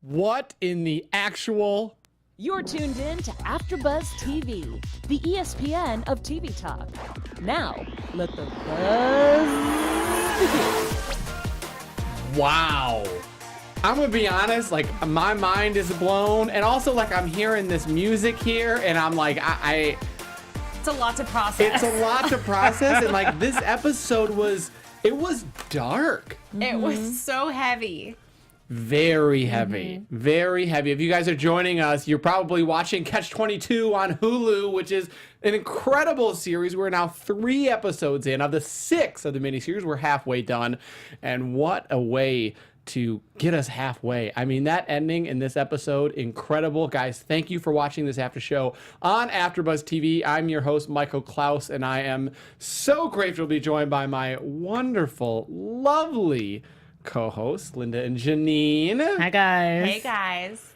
What in the actual... You're tuned in to AfterBuzz TV, the ESPN of TV talk. Now, let the buzz begin. Wow. I'm going to be honest, like, my mind is blown. And also, like, I'm hearing this music here, and I'm like, It's a lot to process. It's a lot to process. And, like, this episode was dark. It was so heavy. Very heavy. Very heavy. If you guys are joining us, you're probably watching Catch 22 on Hulu, which is an incredible series. We're now 3 episodes in. Of the 6 of the miniseries, we're halfway done. And what a way to get us halfway. I mean, that ending in this episode, incredible. Guys, thank you for watching this after show on AfterBuzz TV. I'm your host, Michael Clouse, and I am so grateful to be joined by my wonderful, lovely co-hosts, Linda and Janine. Hi, guys. Hey, guys.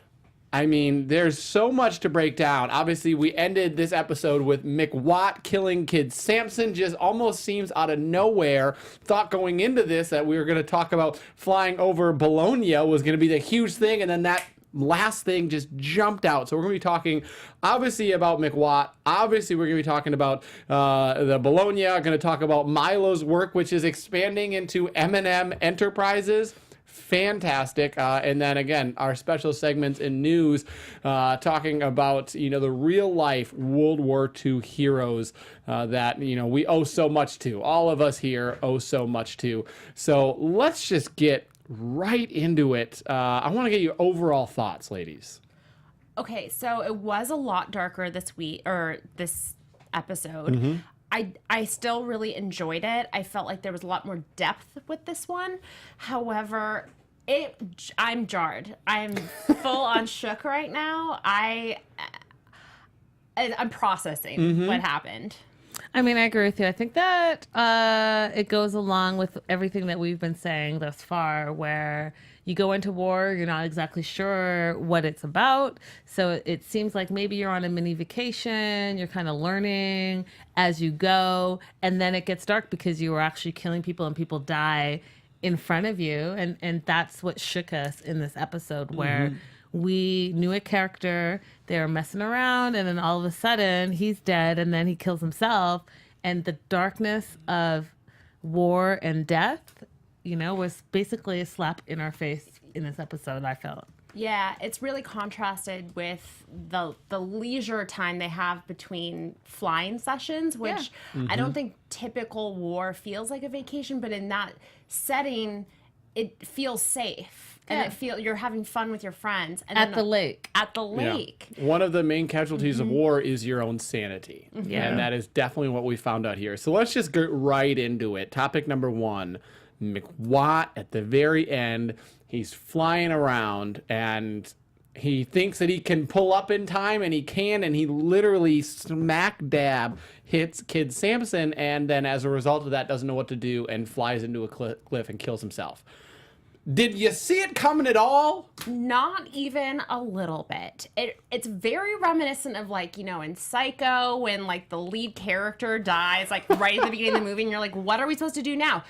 I mean, there's so much to break down. Obviously, we ended this episode with McWatt killing Kid Sampson. Just almost seems out of nowhere. Thought going into this that we were going to talk about flying over Bologna was going to be the huge thing, and then that last thing just jumped out. So we're going to be talking, obviously, about McWatt. Obviously, we're going to be talking about the Bologna. Going to talk about Milo's work, which is expanding into M&M Enterprises. Fantastic. And then again, our special segments in news, talking about, you know, the real life World War II heroes that, you know, we owe so much to. All of us here owe so much to. So let's just get right into it. I want to get your overall thoughts, ladies. Okay, so it was a lot darker this week, or this episode. I still really enjoyed it. I felt like there was a lot more depth with this one. However, I'm jarred. I'm full on shook right now. I'm processing what happened. I mean, I agree with you. I think that it goes along with everything that we've been saying thus far, where you go into war, you're not exactly sure what it's about. So it seems like maybe you're on a mini vacation, you're kind of learning as you go, and then it gets dark because you were actually killing people and people die in front of you. And that's what shook us in this episode, where we knew a character, they were messing around, and then all of a sudden he's dead, and then he kills himself. And the darkness of war and death, you know, was basically a slap in our face in this episode, I felt. Yeah, it's really contrasted with the leisure time they have between flying sessions, which I don't think typical war feels like a vacation, but in that setting, it feels safe. And you're having fun with your friends. And At the lake. At the lake. Yeah. One of the main casualties of war is your own sanity. Yeah. And that is definitely what we found out here. So let's just get right into it. Topic number 1, McWatt at the very end. He's flying around and he thinks that he can pull up in time, and he can, and he literally smack dab hits Kid Sampson, and then as a result of that doesn't know what to do and flies into a cliff and kills himself. Did you see it coming at all? Not even a little bit. It's very reminiscent of, like, you know, in Psycho, when, like, the lead character dies, like, right at the beginning of the movie, and you're like, what are we supposed to do now?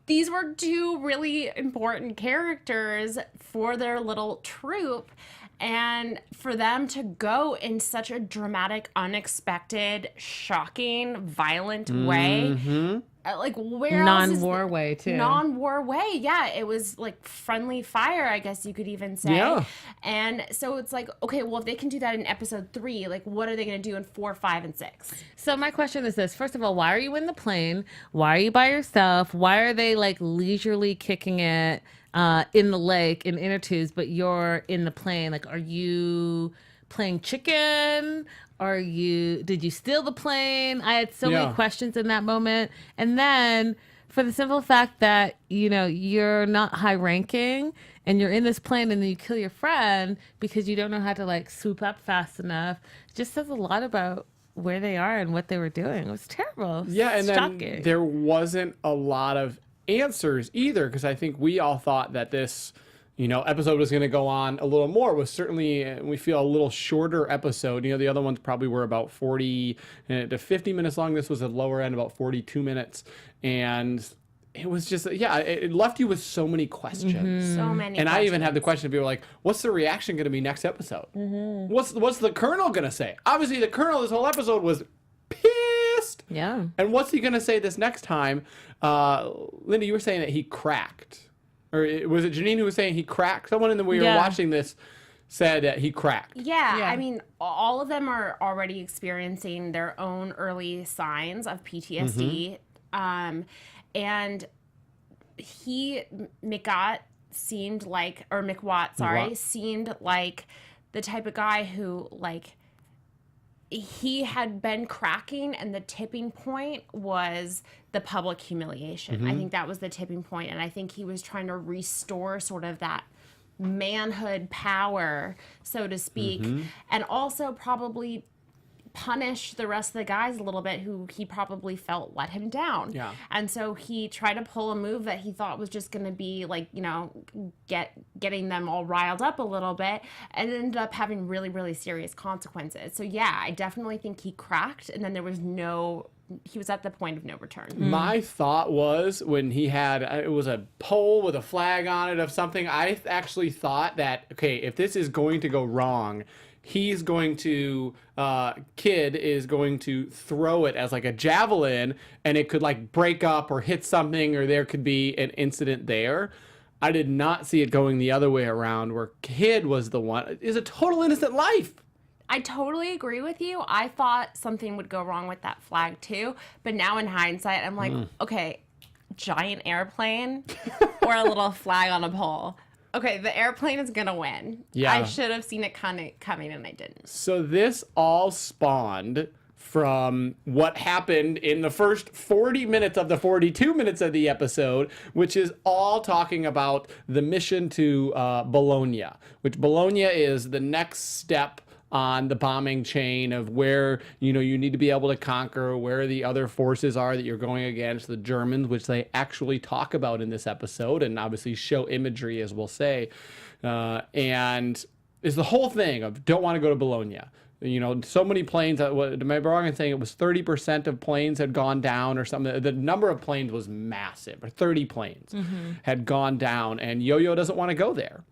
These were 2 really important characters for their little troupe, and for them to go in such a dramatic, unexpected, shocking, violent way, like, where Non-war way, too. Non-war way, yeah. It was like friendly fire, I guess you could even say. Yeah. And so it's like, okay, well, if they can do that in episode 3, like, what are they going to do in 4, 5, and 6? So my question is this. First of all, why are you in the plane? Why are you by yourself? Why are they, like, leisurely kicking it in the lake in inner tubes, but you're in the plane? Like, are you playing chicken? Did you steal the plane? I had so many questions in that moment. And then for the simple fact that, you know, you're not high ranking and you're in this plane and then you kill your friend because you don't know how to, like, swoop up fast enough, just says a lot about where they are and what they were doing. It was terrible. Yeah, and shocking. then there wasn't a lot of answers either, because I think we all thought that this, you know, episode was going to go on a little more. It was certainly, we feel, a little shorter episode. You know, the other ones probably were about 40 to 50 minutes long. This was a lower end, about 42 minutes. And it was just, it left you with so many questions. So many And questions. I even had the question of people like, what's the reaction going to be next episode? What's the Colonel going to say? Obviously, the Colonel this whole episode was pissed. Yeah. And what's he going to say this next time? Linda, you were saying that he cracked. Or was it Janine who was saying he cracked? Someone in the we were watching this said that he cracked. Yeah, I mean, all of them are already experiencing their own early signs of PTSD. And McWatt seemed like the type of guy who, like, he had been cracking, and the tipping point was the public humiliation. I think that was the tipping point, and I think he was trying to restore sort of that manhood power, so to speak, and also probably punish the rest of the guys a little bit who he probably felt let him down. Yeah. And so he tried to pull a move that he thought was just going to be like, you know, getting them all riled up a little bit, and it ended up having really, really serious consequences. So yeah, I definitely think he cracked, and then he was at the point of no return. My thought was when he had, it was a pole with a flag on it of something, I actually thought that, okay, if this is going to go wrong, he's going to, Kid is going to throw it as like a javelin, and it could like break up or hit something, or there could be an incident there. I did not see it going the other way around, where Kid was the one. It's a total innocent life. I totally agree with you. I thought something would go wrong with that flag too, but now in hindsight, I'm like, okay, giant airplane or a little flag on a pole. Okay, the airplane is gonna win. Yeah. I should have seen it coming, and I didn't. So this all spawned from what happened in the first 40 minutes of the 42 minutes of the episode, which is all talking about the mission to Bologna, which Bologna is the next step on the bombing chain of where, you know, you need to be able to conquer, where the other forces are that you're going against, the Germans, which they actually talk about in this episode and obviously show imagery, as we'll say. And is the whole thing of don't want to go to Bologna. You know, so many planes, am I wrong in saying it was 30% of planes had gone down or something? The number of planes was massive, or 30 planes had gone down, and Yo-Yo doesn't want to go there.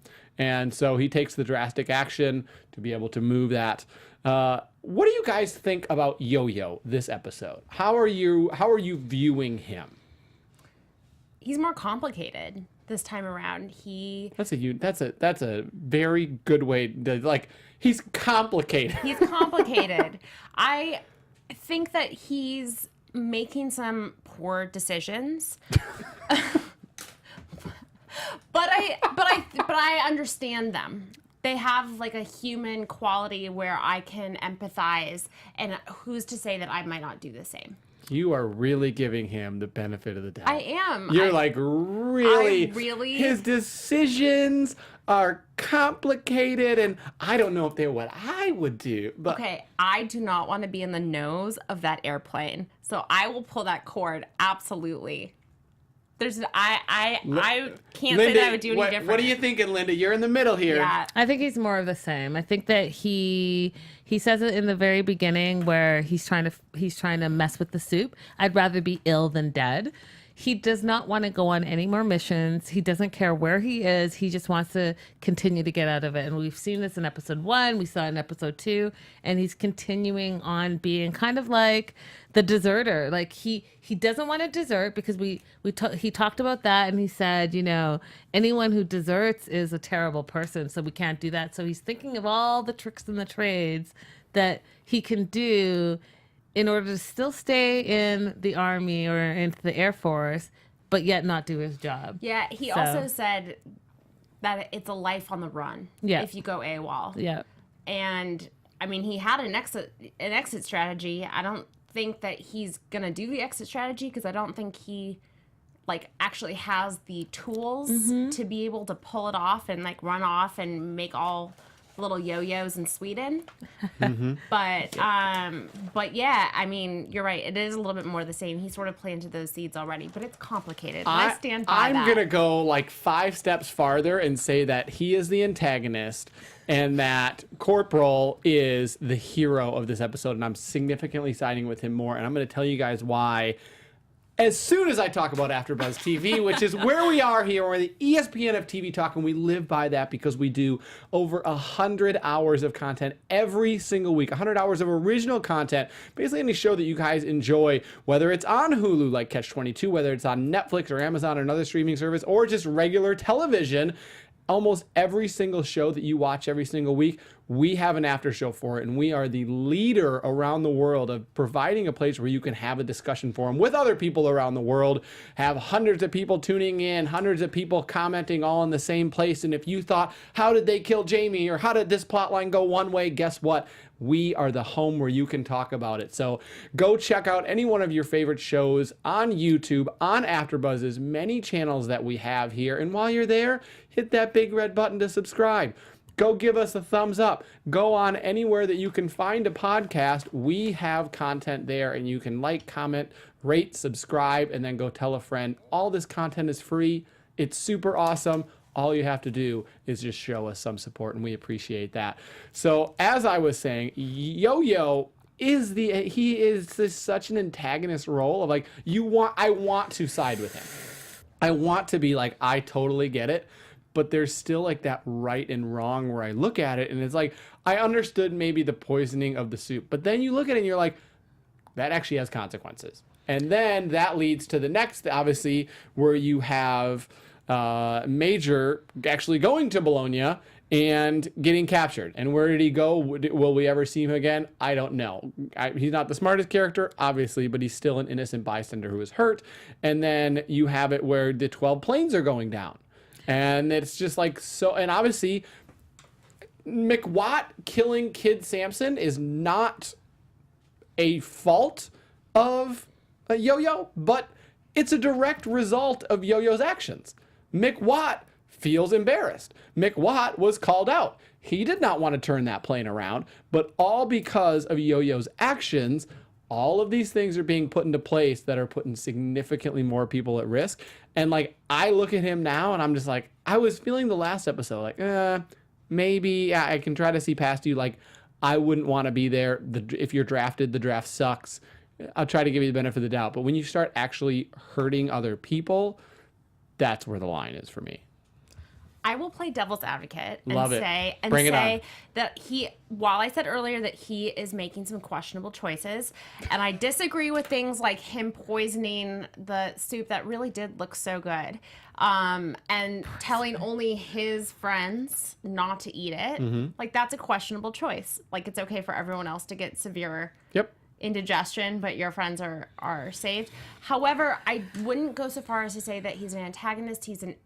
And so he takes the drastic action to be able to move that. What do you guys think about Yo-Yo this episode? How are you viewing him? He's more complicated this time around. That's a very good way to, like, he's complicated. He's complicated. I think that he's making some poor decisions. But I understand them. They have like a human quality where I can empathize, and who's to say that I might not do the same? You are really giving him the benefit of the doubt. I am. You're really, his decisions are complicated, and I don't know if they're what I would do. But okay, I do not want to be in the nose of that airplane, so I will pull that cord. Absolutely. I can't Linda, say that I would do any different. What are you thinking, Linda? You're in the middle here. Yeah. I think he's more of the same. I think that he says it in the very beginning where he's trying to mess with the soup. I'd rather be ill than dead. He does not want to go on any more missions. He doesn't care where he is. He just wants to continue to get out of it. And we've seen this in episode 1. We saw it in episode 2. And he's continuing on being kind of like the deserter. Like he doesn't want to desert because he talked about that, and he said, you know, anyone who deserts is a terrible person, so we can't do that. So he's thinking of all the tricks and the trades that he can do in order to still stay in the army or into the Air Force, but yet not do his job. Yeah, he also said that it's a life on the run. Yeah. If you go AWOL. Yeah. And I mean, he had an exit strategy. I don't think that he's gonna do the exit strategy because I don't think he like actually has the tools to be able to pull it off and like run off and make all little yo-yos in Sweden. But yeah, I mean, you're right. It is a little bit more the same. He sort of planted those seeds already, but it's complicated. I stand by that. I'm going to go like 5 steps farther and say that he is the antagonist and that Corporal is the hero of this episode, and I'm significantly siding with him more, and I'm going to tell you guys why as soon as I talk about AfterBuzz TV, which is where we are here. We're the ESPN of TV talk, and we live by that because we do over 100 hours of content every single week. 100 hours of original content, basically any show that you guys enjoy, whether it's on Hulu like Catch 22, whether it's on Netflix or Amazon or another streaming service, or just regular television. Almost every single show that you watch every single week, we have an after show for it, and we are the leader around the world of providing a place where you can have a discussion forum with other people around the world, have hundreds of people tuning in, hundreds of people commenting all in the same place, and if you thought, how did they kill Jamie, or how did this plot line go one way, guess what? We are the home where you can talk about it. So go check out any one of your favorite shows on YouTube, on AfterBuzz's many channels that we have here. And while you're there, hit that big red button to subscribe. Go give us a thumbs up. Go on anywhere that you can find a podcast. We have content there, and you can like, comment, rate, subscribe, and then go tell a friend. All this content is free. It's super awesome. All you have to do is just show us some support, and we appreciate that. So as I was saying, Yo-Yo he is this such an antagonist role of like, I want to side with him. I want to be like, I totally get it. But there's still like that right and wrong where I look at it and it's like, I understood maybe the poisoning of the soup, but then you look at it and you're like, that actually has consequences. And then that leads to the next, obviously, where you have Major actually going to Bologna and getting captured. And where did he go? Will we ever see him again? I don't know. He's not the smartest character, obviously, but he's still an innocent bystander who was hurt. And then you have it where the 12 planes are going down. And it's just like so, and obviously, McWatt killing Kid Sampson is not a fault of Yo-Yo, but it's a direct result of Yo-Yo's actions. McWatt feels embarrassed. McWatt was called out. He did not want to turn that plane around, but all because of Yo-Yo's actions, all of these things are being put into place that are putting significantly more people at risk. And like, I look at him now and I'm just like, I was feeling the last episode, like, maybe I can try to see past you. Like, I wouldn't want to be there. If you're drafted, the draft sucks. I'll try to give you the benefit of the doubt. But when you start actually hurting other people, that's where the line is for me. I will play devil's advocate and Love it. say that while I said earlier that he is making some questionable choices, and I disagree with things like him poisoning the soup that really did look so good, and telling only his friends not to eat it, like that's a questionable choice. Like it's okay for everyone else to get severe indigestion, but your friends are saved. However, I wouldn't go so far as to say that he's an antagonist. He's an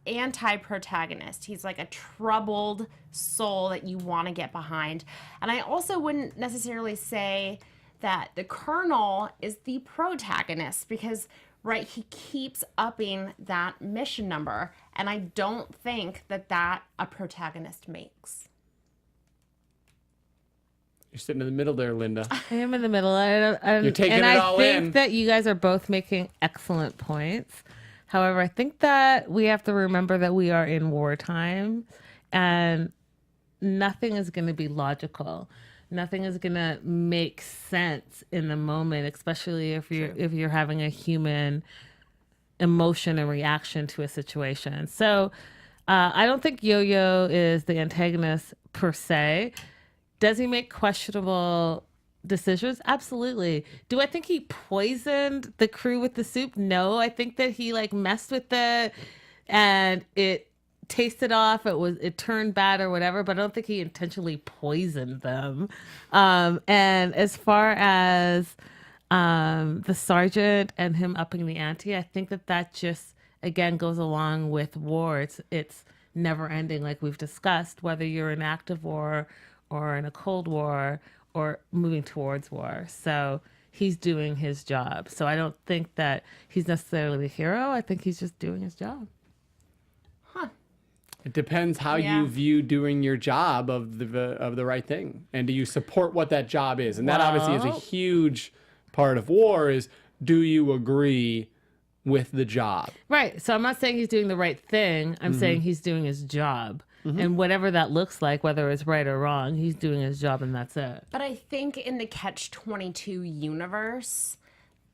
anti-protagonist. He's like a troubled soul that you want to get behind. And I also wouldn't necessarily say that the Colonel is the protagonist because, right, he keeps upping that mission number. And I don't think that a protagonist makes. You're sitting in the middle there, Linda. I am in the middle. You're taking it all in. I think that you guys are both making excellent points. However, I think that we have to remember that we are in wartime and nothing is going to be logical. Nothing is going to make sense in the moment, especially if you're having a human emotion and reaction to a situation. So I don't think Yo-Yo is the antagonist per se. Does he make questionable decisions? Absolutely. Do I think he poisoned the crew with the soup? No. I think that he like messed with it and it tasted off. It turned bad or whatever, but I don't think he intentionally poisoned them. And as far as the sergeant and him upping the ante, I think that just again goes along with war. It's never ending, like we've discussed, whether you're in active war or in a Cold War or moving towards war. So he's doing his job. So I don't think that he's necessarily the hero. I think he's just doing his job. Huh. It depends how you view doing your job of the right thing. And do you support what that job is? And that obviously is a huge part of war is, do you agree with the job? Right. So I'm not saying he's doing the right thing. I'm saying he's doing his job. And whatever that looks like, whether it's right or wrong, he's doing his job and that's it. But I think in the Catch-22 universe,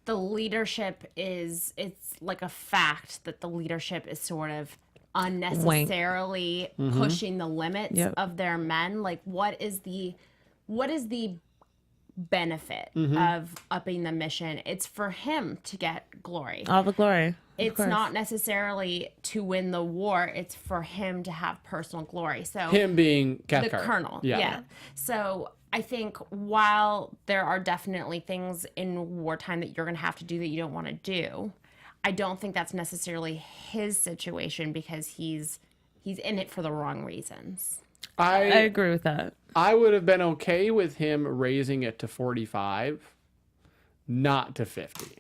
the leadership it's like a fact that the leadership is sort of unnecessarily pushing the limits of their men. Like, what is the benefit of upping the mission? It's for him to get glory. All the glory. It's not necessarily to win the war. It's for him to have personal glory. So Him being the Cathcart. colonel. Yeah. Yeah. So I think while there are definitely things in wartime that you're going to have to do that you don't want to do, I don't think that's necessarily his situation because he's in it for the wrong reasons. I agree with that. I would have been okay with him raising it to 45, not to 50.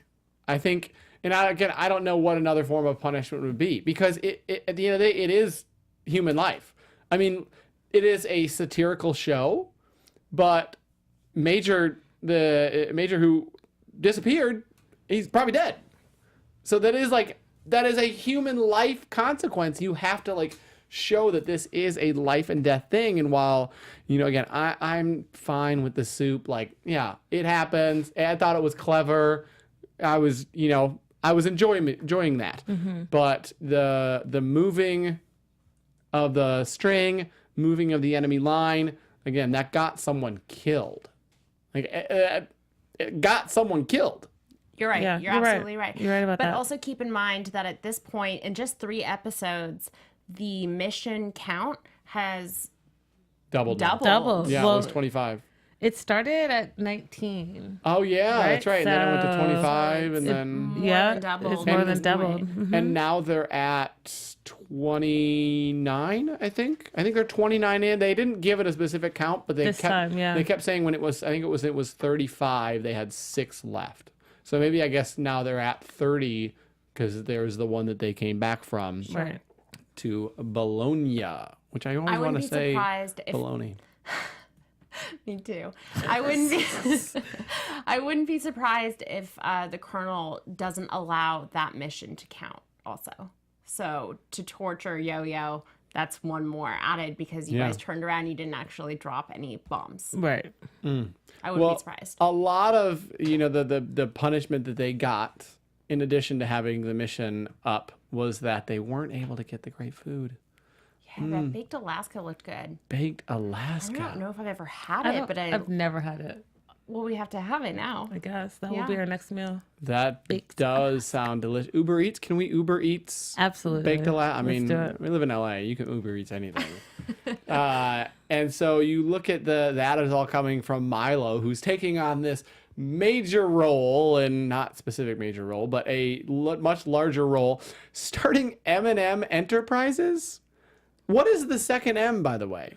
I think, and I don't know what another form of punishment would be, because it at the end of the day, it is human life. I mean, it is a satirical show, but Major who disappeared, he's probably dead. So that is a human life consequence. You have to like show that this is a life and death thing. And while, again, I'm fine with the soup. Like, yeah, it happens. I thought it was clever. I was enjoying that. But the moving of the string, moving of the enemy line, again, that got someone killed. Like, it got someone killed. You're right. Yeah, you're you're right. absolutely right. You're right about but that. But also keep in mind that at this point, in just 3 episodes, the mission count has Doubled. Doubled. Yeah, Well, it was 25. It started at 19. Oh, yeah, Right? that's right. And then it went to So 25, and then... more Yeah, than doubled. it's more at than this doubled. point. And now they're at 29, I think. I think they're 29 in. They didn't give it a specific count, but they This time, yeah. They kept saying when it was, I think it was 35, they had 6 left. So maybe I guess now they're at 30 because there's the one that they came back from Right. to Bologna, which I always I want wouldn't to be say surprised if Bologna. Me too. I wouldn't be. I wouldn't be surprised if the colonel doesn't allow that mission to count. Also, so to torture Yo-Yo, that's one more added because you guys turned around. You didn't actually drop any bombs. Right. I wouldn't be surprised. A lot of the punishment that they got, in addition to having the mission up, was that they weren't able to get the great food. Yeah, that baked Alaska looked good. Baked Alaska. I don't know if I've ever had it, but I've never had it. well, we have to have it now. I guess that will be our next meal. That Baked. does sound delicious. Uber Eats? Can we Uber Eats? Absolutely. Baked Alaska? I mean, do it. we live in LA. You can Uber Eats anything. And so you look at that is all coming from Milo, who's taking on this major role, and not specific major role, but a much larger role, starting M&M Enterprises. What is the second M, by the way?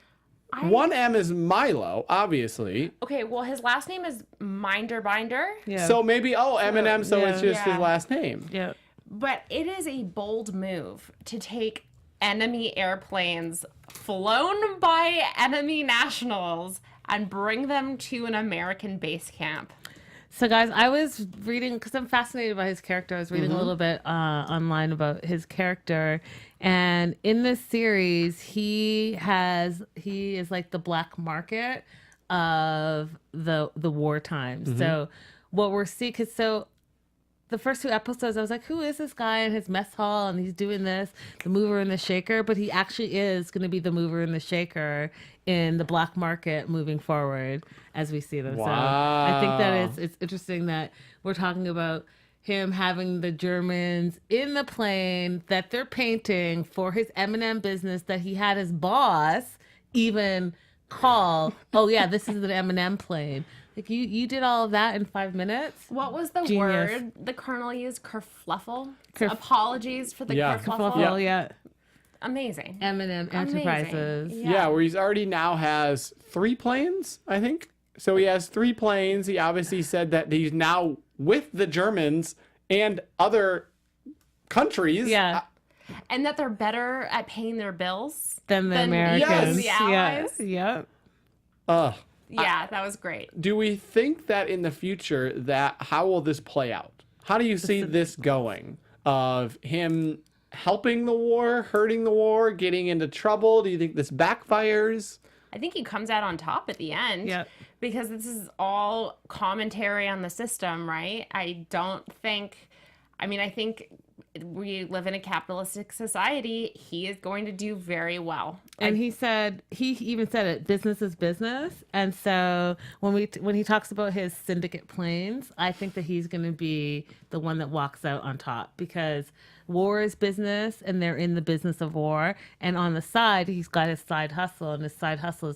One M is Milo, obviously. Okay, well, his last name is Binder. Yeah. So maybe, M&M, so it's just his Yeah. last name. yeah. But it is a bold move to take enemy airplanes flown by enemy nationals and bring them to an American base camp. So, guys, I was reading, because I'm fascinated by his character. I was reading a little bit online about his character. And in this series, he is like the black market of the war times. So, what we're seeing, because the first 2 episodes, I was like, who is this guy in his mess hall? And he's doing this, the mover and the shaker. But he actually is going to be the mover and the shaker in the black market moving forward as we see them. Wow. So I think that it's interesting that we're talking about him having the Germans in the plane that they're painting for his M&M business, that he had his boss even call, oh yeah, this is an M&M plane. Like you did all of that in 5 minutes. What was the Genius. word the colonel used? Kerfluffle? Apologies for the Yeah. kerfluffle. Yeah. Amazing. M&M Enterprises. Amazing. Yeah, where he's already now has 3 planes, I think. So he has 3 planes. He obviously said that he's now with the Germans and other countries. Yeah. And that they're better at paying their bills Than the than Americans. the Allies. Yeah. Yeah, that was great. Do we think that in the future how will this play out? How do you see this going? Of him helping the war, hurting the war, getting into trouble? Do you think this backfires? I think he comes out on top at the end. Yep. Because this is all commentary on the system, right? I think we live in a capitalistic society. He is going to do very well. And he even said it, business is business. And so when he talks about his syndicate planes, I think that he's going to be the one that walks out on top, because war is business and they're in the business of war. And on the side, he's got his side hustle, and his side hustle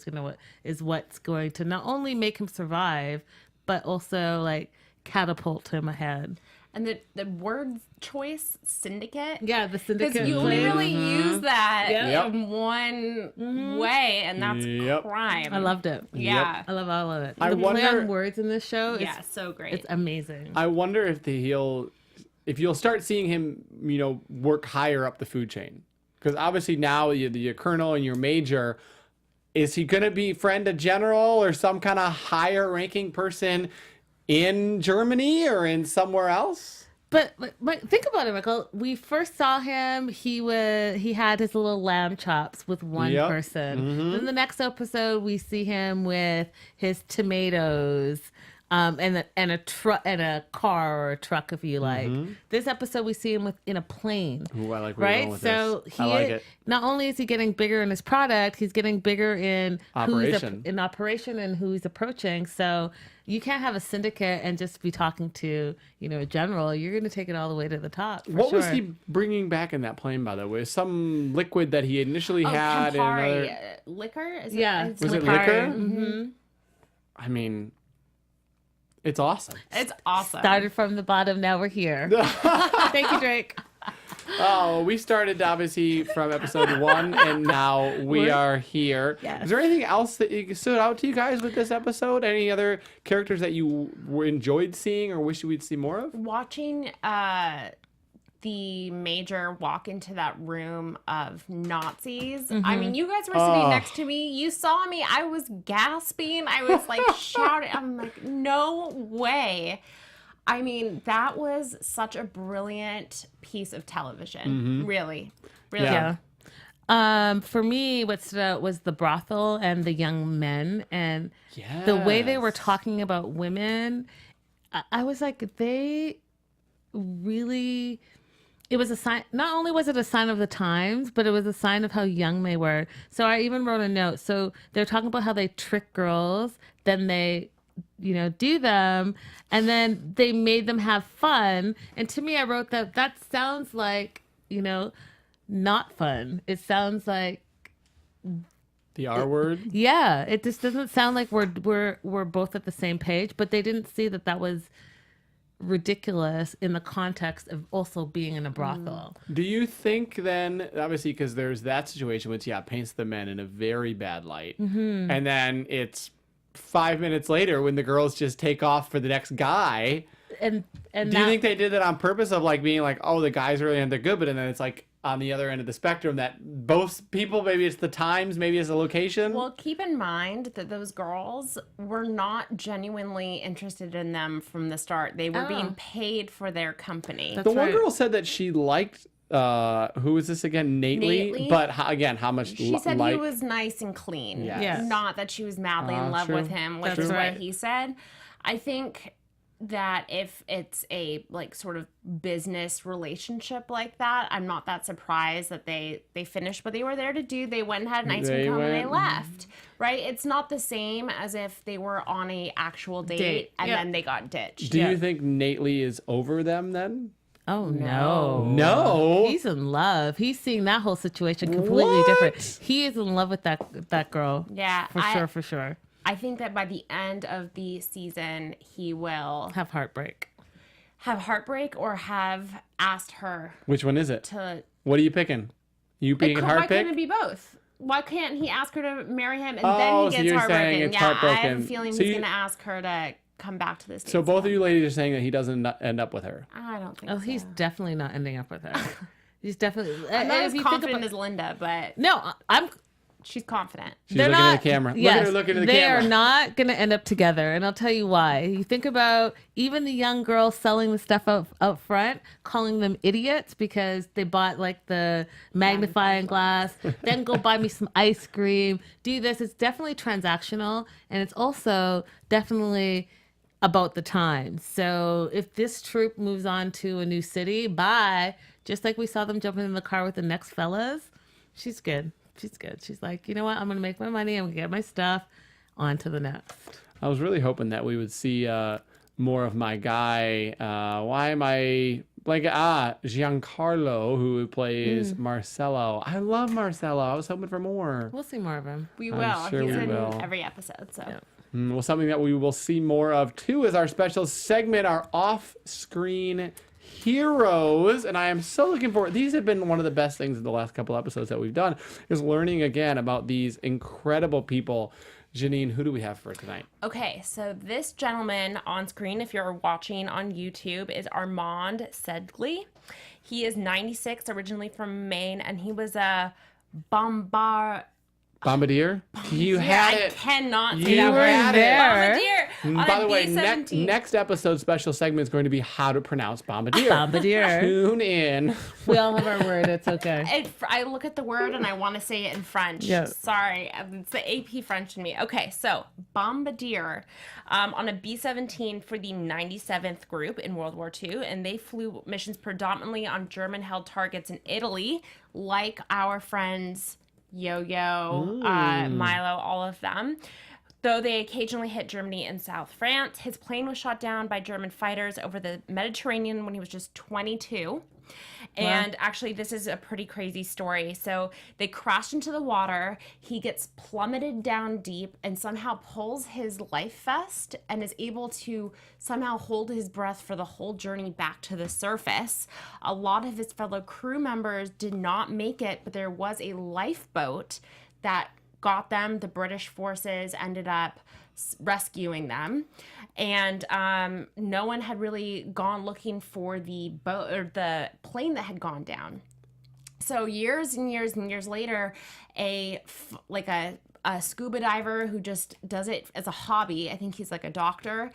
is what's going to not only make him survive, but also like catapult him ahead. And the word choice, syndicate. Yeah, the syndicate. Because you only really use that Yep. in one way, and that's crime. I loved it. Yeah. I love all of it. I The play wonder- on words in this show is So great. it's amazing. I wonder if you'll start seeing him, work higher up the food chain. Because obviously now you're colonel and you're major. Is he going to be friend of general or some kind of higher ranking person in Germany or in somewhere else? But think about it, Michael. We first saw him. He had his little lamb chops with one person. Then the next episode, we see him with his tomatoes, and a truck and a car or a truck, if you like. This episode, we see him in a plane. Ooh, I like where you're going Right, with so this. I like it. not only is he getting bigger in his product, he's getting bigger in Operation. in operation and who he's approaching. So you can't have a syndicate and just be talking to a general. You're going to take it all the way to the top. What was he bringing back in that plane, by the way? Some liquid that he initially had in Campari. another... Liquor? Is Yeah. It, Was it liquor? I mean, it's awesome. it's awesome. Started from the bottom, now we're here. Thank you, Drake. Oh, we started obviously from episode 1, and now we are here. Yes. Is there anything else that stood out to you guys with this episode? Any other characters that you enjoyed seeing or wish we'd see more of? Watching the major walk into that room of Nazis. I mean, you guys were sitting next to me. You saw me. I was gasping. I was like shouting. I'm like, no way. I mean, that was such a brilliant piece of television. Really. Yeah. For me, what stood out was the brothel and the young men, and the way they were talking about women. I was like, they really. It was a sign. Not only was it a sign of the times, but it was a sign of how young they were. So I even wrote a note. So they're talking about how they trick girls, then they do them, and then they made them have fun. And to me, I wrote that sounds like, not fun. It sounds like The R word? Yeah, it just doesn't sound like we're both at the same page, but they didn't see that was ridiculous in the context of also being in a brothel. Do you think then, obviously, because there's that situation which, paints the men in a very bad light. And then it's 5 minutes later when the girls just take off for the next guy. And Do you think they did that on purpose of like being like, oh, the guys really aren't that good, but then it's like on the other end of the spectrum that both people, maybe it's the times, maybe it's the location? Well, keep in mind that those girls were not genuinely interested in them from the start. They were being paid for their company. That's the one right. girl said that she liked, who is this again? Nately? But how much She said he was nice and clean. Yes. Yes. Not that she was madly in love true. with him, which That's is right. what he said. I think that if it's a like sort of business relationship like that, I'm not that surprised that they finished what they were there to do. They went and had an ice cream cone and they left. Right? It's not the same as if they were on a actual date and then they got ditched. Do you think Nately is over them then? Oh no. No. He's in love. He's seeing that whole situation completely different. He is in love with that girl. Yeah, For sure. I think that by the end of the season, he will Have heartbreak. have heartbreak or have asked her Which one is it? to. What are you picking? You being Why heart pick? can't it be both? Why can't he ask her to marry him and Oh, then he so gets you're saying heartbroken? it's Yeah, I have a heartbroken. feeling So he's you- going to ask her to come back to this. So both of you ladies are saying that he doesn't end up with her. I don't think Oh, so. he's definitely not ending up with her. He's definitely. I'm not if as you think confident about- as Linda, but No, I'm. She's confident. She's looking at the camera. Yes, Look at her looking at the they camera. are not going to end up together, and I'll tell you why. You think about even the young girls selling the stuff up front, calling them idiots because they bought like the magnifying glass, then go buy me some ice cream, do this. It's definitely transactional, and it's also definitely about the time. So if this troupe moves on to a new city, bye. Just like we saw them jumping in the car with the next fellas, she's good. She's good. She's like, you know what? I'm going to make my money. I'm going to get my stuff. On to the next. I was really hoping that we would see more of my guy. Why am I blanking? Giancarlo, who plays Marcello. I love Marcello. I was hoping for more. We'll see more of him. We I'm will. sure He's we in will. every episode. So. Yeah. Well, something that we will see more of too is our special segment, our off-screen heroes. And I am so looking forward. These have been one of the best things in the last couple episodes that we've done, is learning again about these incredible people. Janine, who do we have for tonight? Okay, so this gentleman on screen, if you're watching on YouTube, is Armand Sedgley. He is 96, originally from Maine, and he was a Bombardier? You had I it. cannot say You that were word. there. Bombardier. By the way, B-17. next episode special segment is going to be how to pronounce Bombardier. Bombardier. Tune in. We all have our word. It's okay. I look at the word and I want to say it in French. Yeah. Sorry, it's the AP French in me. Okay, so Bombardier on a B-17 for the 97th Group in World War II, and they flew missions predominantly on German-held targets in Italy, like our friends Yo-Yo, Milo, all of them. Though they occasionally hit Germany and South France, his plane was shot down by German fighters over the Mediterranean when he was just 22. And actually, this is a pretty crazy story. So they crashed into the water. He gets plummeted down deep and somehow pulls his life vest and is able to somehow hold his breath for the whole journey back to the surface. A lot of his fellow crew members did not make it, but there was a lifeboat that got them. The British forces ended up rescuing them, and no one had really gone looking for the boat or the plane that had gone down. So years and years and years later, a scuba diver who just does it as a hobby, I think he's like a doctor,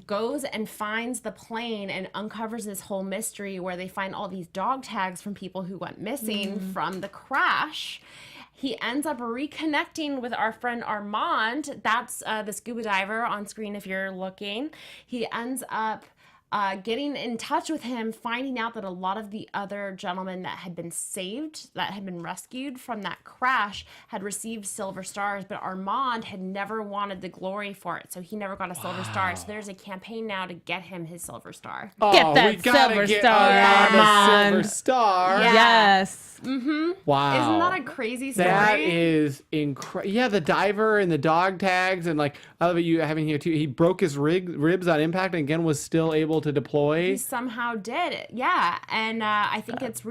goes and finds the plane and uncovers this whole mystery where they find all these dog tags from people who went missing from the crash. He ends up reconnecting with our friend Armand. That's the scuba diver on screen if you're looking. He ends up getting in touch with him, finding out that a lot of the other gentlemen that had been saved, that had been rescued from that crash, had received silver stars, but Armand had never wanted the glory for it, so he never got a silver star. So there's a campaign now to get him his silver star. Get that we gotta silver get star, Armand a Armand. silver star. Yeah. Yes. Wow. Isn't that a crazy story? That is incredible. Yeah, the diver and the dog tags, and like I love it you having here too. He broke his ribs on impact, and again was still able to deploy. He somehow did it. Yeah, and I think it's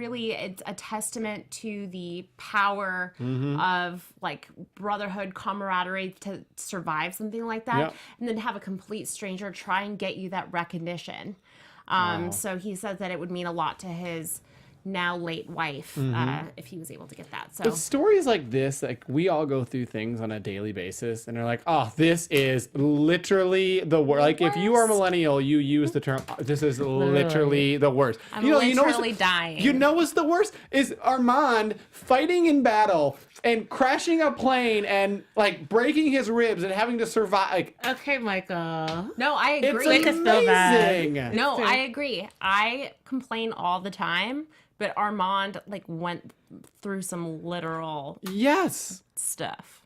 a testament to the power of like brotherhood, camaraderie to survive something like that, Yep. and then have a complete stranger try and get you that recognition. So he says that it would mean a lot to his now late wife if he was able to get that. So But stories like this, like we all go through things on a daily basis, and they're like, "Oh, this is literally the worst." Like if you are a millennial, you use the term, "This is literally the worst." I'm what's- literally dying. You know what's the worst is Armand fighting in battle and crashing a plane and like breaking his ribs and having to survive. Like Okay, Michael. no, I it's agree. Make us feel bad. amazing. No, I agree. I complain all the time, but Armand like went through some literal Yes. stuff.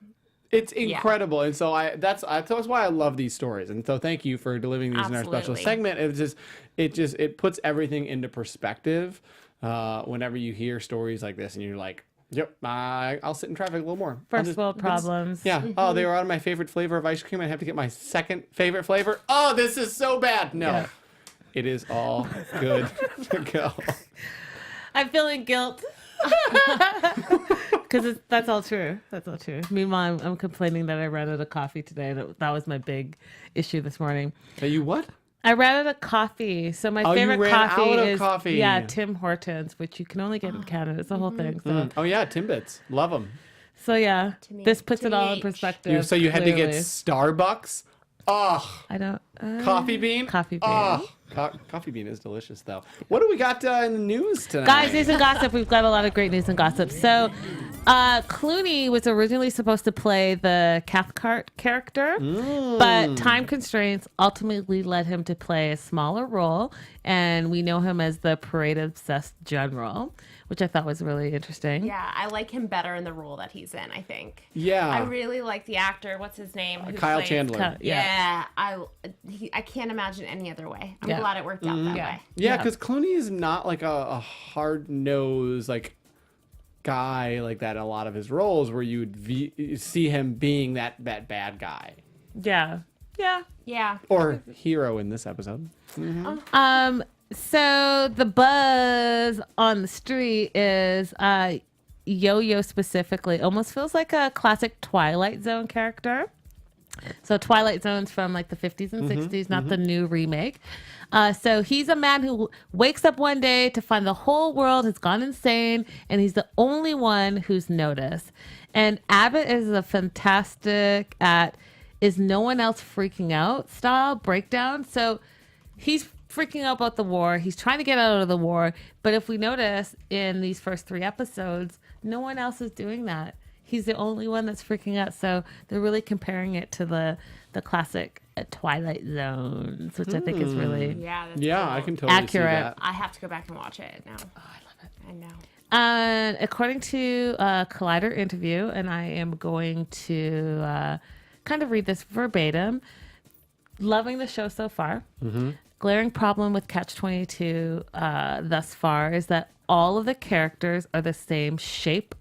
It's incredible, and so that's why I love these stories, and so thank you for delivering these in our special Absolutely. segment. It puts everything into perspective whenever you hear stories like this, and you're like, "Yep, I'll sit in traffic a little more." First world problems. Yeah. Oh, they were on my favorite flavor of ice cream. I have to get my second favorite flavor. Oh, this is so bad. No, Yeah. it is all good to go. I'm feeling guilt. Because that's all true. That's all true. Meanwhile, I'm complaining that I ran out of coffee today. That was my big issue this morning. Are you what? I ran out of coffee. So my Oh, you favorite ran coffee out of is coffee. yeah, Tim Hortons, which you can only get in Canada. It's a whole thing. So Oh yeah, Timbits. Love them. So yeah, To me. this puts it all in TBH. perspective. So you had to get clearly. Starbucks? Oh, I don't. coffee bean? Coffee bean. Oh, coffee bean is delicious, though. What do we got in the news tonight? Guys, news and gossip. We've got a lot of great news and gossip. So, Clooney was originally supposed to play the Cathcart character, but time constraints ultimately led him to play a smaller role, and we know him as the parade-obsessed general, which I thought was really interesting. Yeah, I like him better in the role that he's in, I think. Yeah. I really like the actor. What's his name? Who Kyle plays- Chandler. Yeah, I can't imagine any other way. I'm Yeah. glad it worked out that way. Yeah, because Clooney is not like a hard-nosed, like, guy like that in a lot of his roles where you would see him being that bad guy. Yeah. Yeah. Yeah. Or hero in this episode. So the buzz on the street is Yo-Yo specifically almost feels like a classic Twilight Zone character. So Twilight Zone's from like the 50s and 60s, not the new remake. So he's a man who wakes up one day to find the whole world has gone insane, and he's the only one who's noticed. And Abbott is a fantastic at is no one else freaking out style breakdown. So he's freaking out about the war. He's trying to get out of the war. But if we notice in these first 3 episodes, no one else is doing that. He's the only one that's freaking out. So they're really comparing it to the classic Twilight Zones, which I think is really Yeah. That's Yeah, cool. I can totally Accurate. see that. I have to go back and watch it now. Oh, I love it. I know. And according to a Collider interview, and I am going to kind of read this verbatim, loving the show so far. Glaring problem with Catch-22 thus far is that all of the characters are the same shape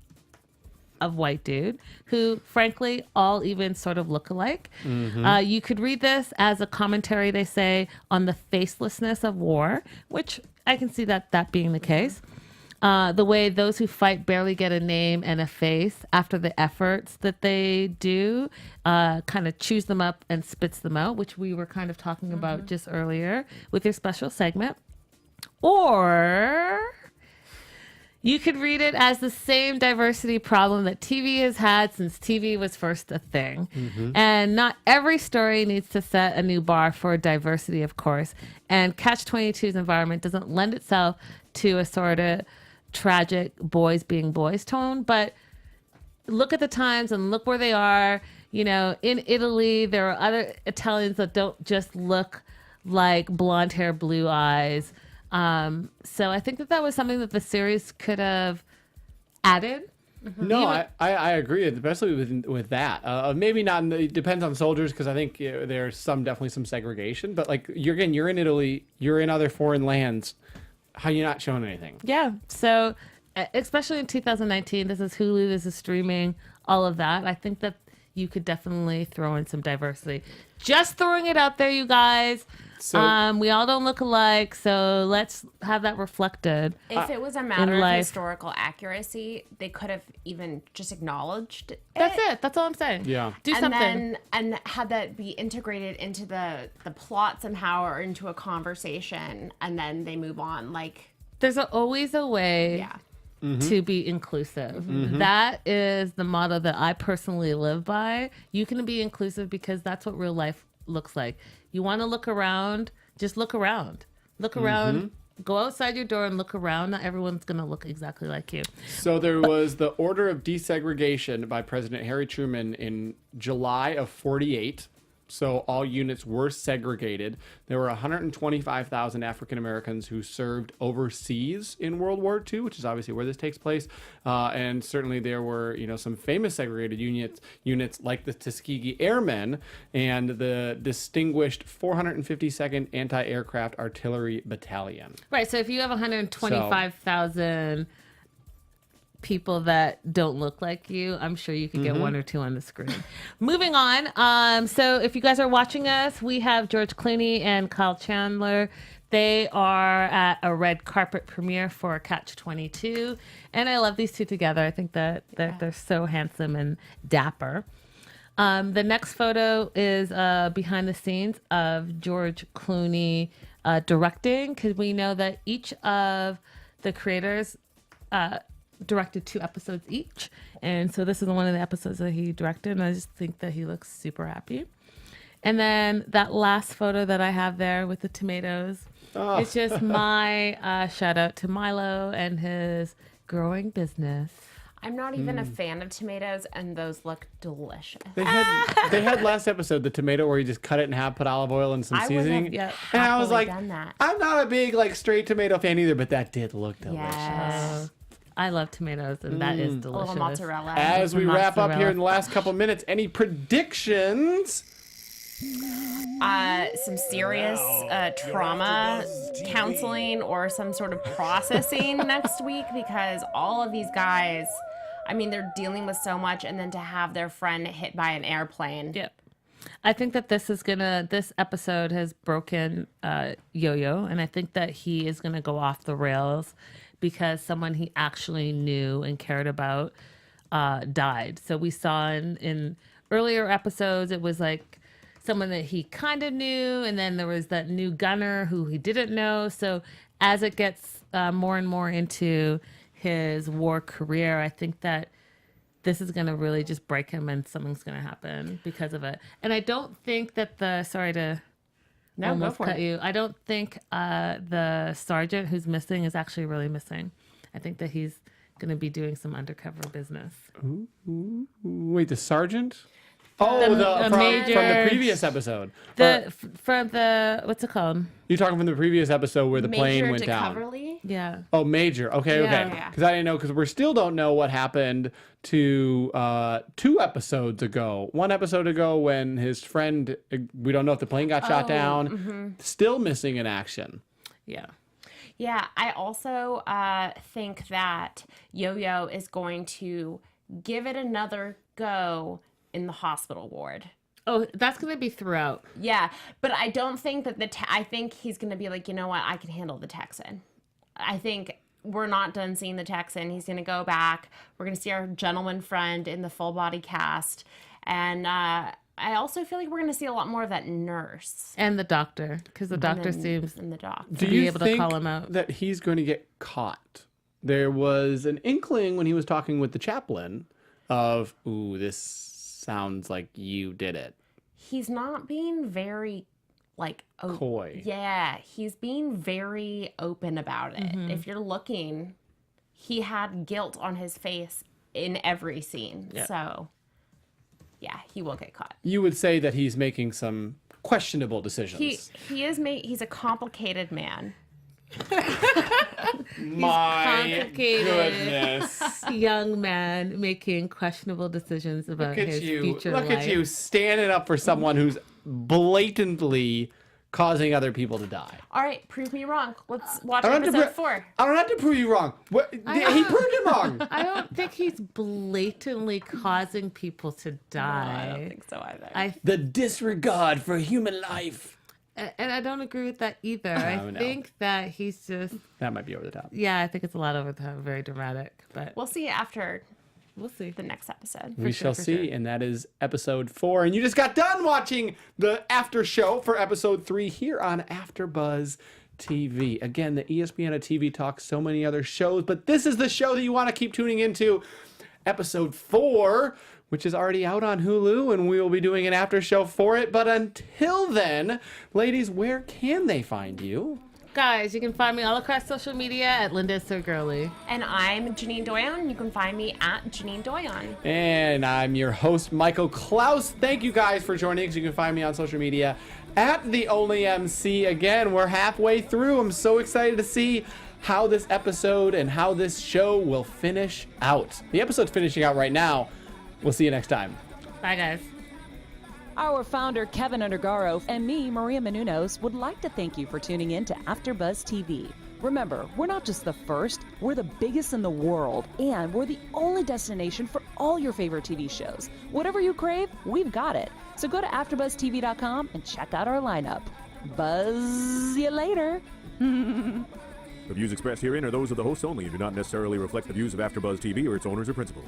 of white dude who frankly all even sort of look alike. You could read this as a commentary, they say, on the facelessness of war, which I can see that being the case. The way those who fight barely get a name and a face after the efforts that they do kind of chews them up and spits them out, which we were kind of talking about just earlier with your special segment. Or you could read it as the same diversity problem that TV has had since TV was first a thing. And not every story needs to set a new bar for diversity, of course. And Catch-22's environment doesn't lend itself to a sort of tragic boys being boys tone. But look at the times and look where they are. You know, in Italy, there are other Italians that don't just look like blonde hair, blue eyes. So I think that was something that the series could have added. No, I agree, especially with that. Maybe not. It depends on soldiers because I think there's definitely some segregation. But like you're in Italy, you're in other foreign lands. How you not showing anything? Yeah. So especially in 2019, this is Hulu, this is streaming, all of that. I think that you could definitely throw in some diversity. Just throwing it out there, you guys. So- We all don't look alike, so let's have that reflected. If it was a matter of life. historical accuracy, they could have even just acknowledged it. That's it. That's all I'm saying. Yeah. Do and something. and had that be integrated into the plot somehow or into a conversation, and then they move on. Like, There's always a way yeah. to be inclusive. That is the motto that I personally live by. You can be inclusive because that's what real life looks like. You want to look around, just look around. Look around, go outside your door and look around. Not everyone's going to look exactly like you. So there was the order of desegregation by President Harry Truman in July of 48. So all units were segregated. There were 125,000 African Americans who served overseas in World War II, which is obviously where this takes place. And certainly there were, some famous segregated units like the Tuskegee Airmen and the distinguished 452nd Anti-Aircraft Artillery Battalion. Right. So if you have 125,000 people that don't look like you, I'm sure you could get one or two on the screen. Moving on. So if you guys are watching us, we have George Clooney and Kyle Chandler. They are at a red carpet premiere for Catch-22. And I love these two together. I think that they're so handsome and dapper. The next photo is behind the scenes of George Clooney directing, because we know that each of the creators directed 2 episodes each. And so this is one of the episodes that he directed. And I just think that he looks super happy. And then that last photo that I have there with the tomatoes, it's just my shout out to Milo and his growing business. I'm not even a fan of tomatoes, and those look delicious. They had last episode the tomato where you just cut it in half, put olive oil and some seasoning. Yeah. And I was like, done that. I'm not a big like straight tomato fan either, but that did look delicious. Yes. I love tomatoes, and that is A delicious. little mozzarella. As we wrap up here Mozzarella. in the last couple minutes, any predictions? Some serious trauma counseling or some sort of processing next week, because all of these guys, I mean, they're dealing with so much, and then to have their friend hit by an airplane. Yep. I think that this episode has broken Yo-Yo, and I think that he is gonna go off the rails because someone he actually knew and cared about died. So we saw in earlier episodes, it was like someone that he kind of knew, and then there was that new gunner who he didn't know. So as it gets more and more into his war career, I think that this is going to really just break him, and something's going to happen because of it. And I don't think that sorry to almost go for cut it. you. I don't think the sergeant who's missing is actually really missing. I think that he's going to be doing some undercover business. Wait, the sergeant? Oh, from the previous episode. From the what's it called? You're talking from the previous episode where the plane Major went down. DeCoverly? Yeah. Oh, Major. Okay, Yeah. okay. Yeah. Because I didn't know, because we still don't know what happened to 2 episodes ago. 1 episode ago when his friend, we don't know if the plane got shot down, still missing in action. Yeah. Yeah, I also think that Yo-Yo is going to give it another go in the hospital ward. Oh, that's going to be throughout. Yeah, but I don't think that I think he's going to be like, you know what, I can handle the Texan. I think we're not done seeing the Texan. He's going to go back. We're going to see our gentleman friend in the full body cast. And I also feel like we're going to see a lot more of that nurse. And the doctor, because the doctor seems And the doc. Do be you able to think call him out. that he's going to get caught? There was an inkling when he was talking with the chaplain of, ooh, this sounds like you did it. He's not being very, like... Coy. Yeah, he's being very open about it. If you're looking, he had guilt on his face in every scene. Yeah. So, yeah, he will get caught. You would say that he's making some questionable decisions. He's a complicated man. My complicated. goodness. young man making questionable decisions about his future Look life. at you standing up for someone who's blatantly causing other people to die. All right, prove me wrong. Let's watch I don't have to episode 4. I don't have to prove you wrong. He proved you wrong. I don't think he's blatantly causing people to die. I don't think so either. The disregard for human life. And I don't agree with that either. I no. think that he's just, That might be over the top. yeah, I think it's a lot over the top, very dramatic, but We'll see after we'll see. the next episode. We shall for see, sure. and that is episode 4. And you just got done watching the after show for episode 3 here on AfterBuzz TV. Again, the ESPN of TV talks so many other shows, but this is the show that you want to keep tuning into. Episode 4, which is already out on Hulu, and we will be doing an after show for it. But until then, ladies, where can they find you? Guys, you can find me all across social media at Linda So Girly. And I'm Janine Doyon. You can find me at Janine Doyon. And I'm your host, Michael Clouse. Thank you guys for joining us. You can find me on social media at The Only MC. Again, we're halfway through. I'm so excited to see how this episode and how this show will finish out. The episode's finishing out right now. We'll see you next time. Bye, guys. Our founder, Keven Undergaro, and me, Maria Menounos, would like to thank you for tuning in to AfterBuzz TV. Remember, we're not just the first, we're the biggest in the world, and we're the only destination for all your favorite TV shows. Whatever you crave, we've got it. So go to AfterBuzzTV.com and check out our lineup. Buzz you later. The views expressed herein are those of the hosts only and do not necessarily reflect the views of AfterBuzz TV or its owners or principals.